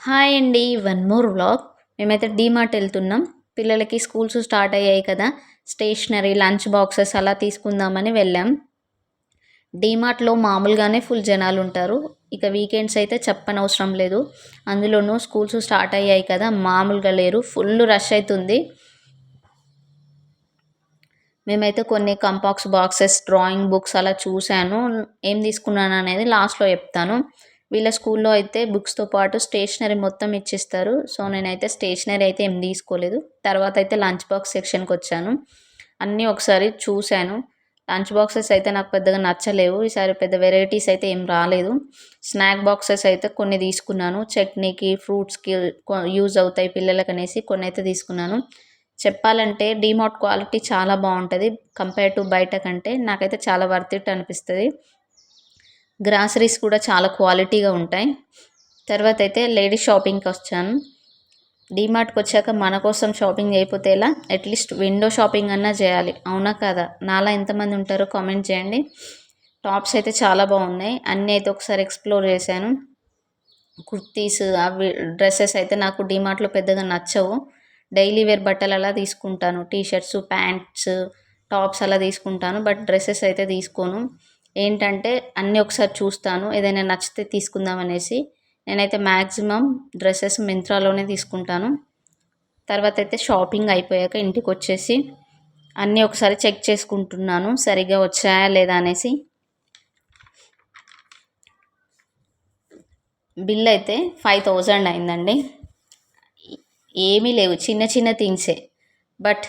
Hi అండి. One more vlog. మేమైతే డీమార్ట్ వెళ్తున్నాం. పిల్లలకి స్కూల్స్ స్టార్ట్ అయ్యాయి కదా! స్టేషనరీ, లంచ్ బాక్సెస్ అలా తీసుకుందామని వెళ్ళాం. డీమార్ట్‌లో మామూలుగానే ఫుల్ జనాలుంటారు. ఇక వీకెండ్స్ అయితే చెప్పనవసరం లేదు. అందులోనూ స్కూల్స్ స్టార్ట్ అయ్యాయి కదా! మామూలుగా లేరు. ఫుల్ రష్ అయితుంది. మేమైతే కొన్ని కంపాక్స్ బాక్సెస్, డ్రాయింగ్ బుక్స్ అలా చూశాను. ఏం తీసుకున్నాననేది లాస్ట్‌లో చెప్తాను. వీళ్ళ స్కూల్లో అయితే బుక్స్‌తో పాటు స్టేషనరీ మొత్తం ఇచ్చిస్తారు. సో, నేనైతే స్టేషనరీ అయితే ఏం తీసుకోలేదు. తర్వాత అయితే లంచ్ బాక్స్ సెక్షన్‌కొచ్చాను. అన్నీ ఒకసారి చూశాను. లంచ్ బాక్సెస్ అయితే నాకు పెద్దగా నచ్చలేవు. ఈసారి పెద్ద వెరైటీస్ అయితే ఏం రాలేదు. స్నాక్ బాక్సెస్ అయితే కొన్ని తీసుకున్నాను. చట్నీకి, ఫ్రూట్స్‌కి యూజ్ అవుతాయి పిల్లలకనేసి కొన్నైతే తీసుకున్నాను. చెప్పాలంటే డీమార్ట్ క్వాలిటీ చాలా బావుంటది. కంపేర్ టు బయట కంటే. నాకైతే చాలా వర్త్ ఇట్ అనిపిస్తది. గ్రాసరీస్ కూడా చాలా క్వాలిటీగా ఉంటాయి. తర్వాతైతే లేడీస్ షాపింగ్‌కొచ్చాను. డీమార్ట్‌కొచ్చాక మన కోసం షాపింగ్ చేయకపోతే ఎలా? అట్‌లీస్ట్ విండో షాపింగ్ అన్నా చేయాలి. అవునా కాదా? నాలా ఎంతమంది ఉంటారో కామెంట్ చేయండి. టాప్స్ అయితే చాలా బాగున్నాయి. అన్నీ అయితే ఒకసారి ఎక్స్‌ప్లోర్ చేశాను. కుర్తీస్ అవి డ్రెసెస్ అయితే నాకు డీమార్ట్‌లో పెద్దగా నచ్చవు. డైలీ వేర్ బట్టలు అలా తీసుకుంటాను. టీ షర్ట్స్, ప్యాంట్స్, టాప్స్ అలా తీసుకుంటాను. బట్ డ్రెసెస్ అయితే తీసుకోను. ఏంటంటే అన్నీ ఒకసారి చూస్తాను. ఏదైనా నచ్చితే తీసుకుందాం అనేసి. నేనైతే మ్యాక్సిమం డ్రెసెస్ మింత్రాలోనే తీసుకుంటాను. తర్వాత అయితే షాపింగ్ అయిపోయాక ఇంటికొచ్చేసి అన్నీ ఒకసారి చెక్ చేసుకుంటున్నాను. సరిగ్గా వచ్చాయా లేదా అనేసి. బిల్ అయితే 5000 అయిందండి. ఏమీ లేవు, చిన్న చిన్న థింగ్సే. బట్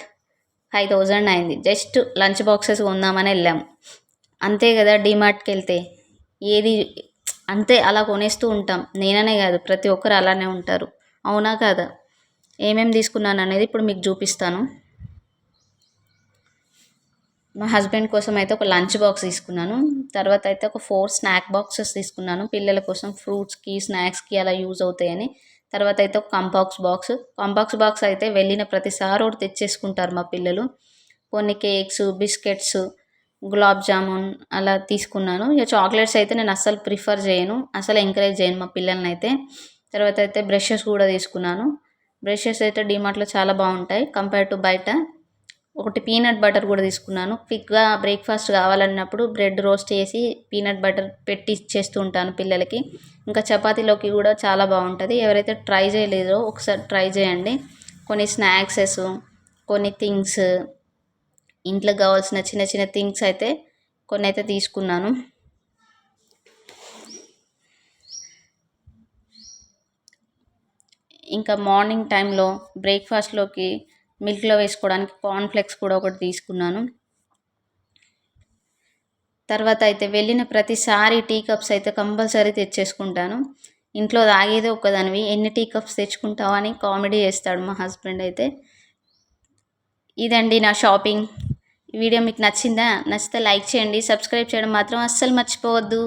5000 అయింది. జస్ట్ లంచ్ బాక్సెస్ కొందామని వెళ్ళాము. అంతే కదా డీమార్ట్‌కి వెళ్తే. ఏది అంతే అలా కొనేస్తూ ఉంటాం. నేననే కాదు ప్రతి ఒక్కరు అలానే ఉంటారు. అవునా కాదా? ఏమేమి తీసుకున్నాను అనేది ఇప్పుడు మీకు చూపిస్తాను. మా హస్బెండ్ కోసం అయితే ఒక లంచ్ బాక్స్ తీసుకున్నాను. తర్వాత అయితే ఒక 4 స్నాక్ బాక్సెస్ తీసుకున్నాను. పిల్లల కోసం ఫ్రూట్స్‌కి, స్నాక్స్‌కి అలా యూజ్ అవుతాయని. తర్వాత అయితే ఒక కంపాక్స్ బాక్స్ అయితే వెళ్ళిన ప్రతిసారి ఒకటి తెచ్చేసుకుంటారు మా పిల్లలు. కొన్ని కేక్స్, బిస్కెట్స్, గులాబ్ జామున్ అలా తీసుకున్నాను. ఇక చాక్లెట్స్ అయితే నేను అస్సలు ప్రిఫర్ చేయను. అసలు ఎంకరేజ్ చేయను మా పిల్లలనైతే. తర్వాత అయితే బ్రషెస్ కూడా తీసుకున్నాను. బ్రషెస్ అయితే డీమార్ట్‌లో చాలా బాగుంటాయి కంపేర్ టు బయట. ఒకటి పీనట్ బటర్ కూడా తీసుకున్నాను. క్విక్‌గా బ్రేక్‌ఫాస్ట్ కావాలన్నప్పుడు బ్రెడ్ రోస్ట్ చేసి పీనట్ బటర్ పెట్టి ఇచ్చేస్తూ ఉంటాను పిల్లలకి. ఇంకా చపాతీలోకి కూడా చాలా బాగుంటుంది. ఎవరైతే ట్రై చేయలేదో ఒకసారి ట్రై చేయండి. కొన్ని స్నాక్సెస్, కొన్ని థింగ్స్, ఇంట్లోకి కావాల్సిన చిన్న చిన్న థింగ్స్ అయితే కొన్ని అయితే తీసుకున్నాను. ఇంకా మార్నింగ్ టైంలో బ్రేక్‌ఫాస్ట్‌లోకి మిల్క్‌లో వేసుకోవడానికి కార్న్‌ఫ్లెక్స్ కూడా ఒకటి తీసుకున్నాను. తర్వాత అయితే వెళ్ళిన ప్రతిసారి టీ కప్స్ అయితే కంపల్సరీ తెచ్చేసుకుంటాను. ఇంట్లో తాగేదే ఒక్కదానివి ఎన్ని టీ కప్స్ తెచ్చుకుంటావు అని కామెడీ చేస్తాడు మా హస్బెండ్ అయితే. ఇదండి నా షాపింగ్. ఈ వీడియో మీకు నచ్చిందా? నచ్చితే లైక్ చేయండి. సబ్స్క్రైబ్ చేయడం మాత్రం అస్సలు మర్చిపోవద్దు.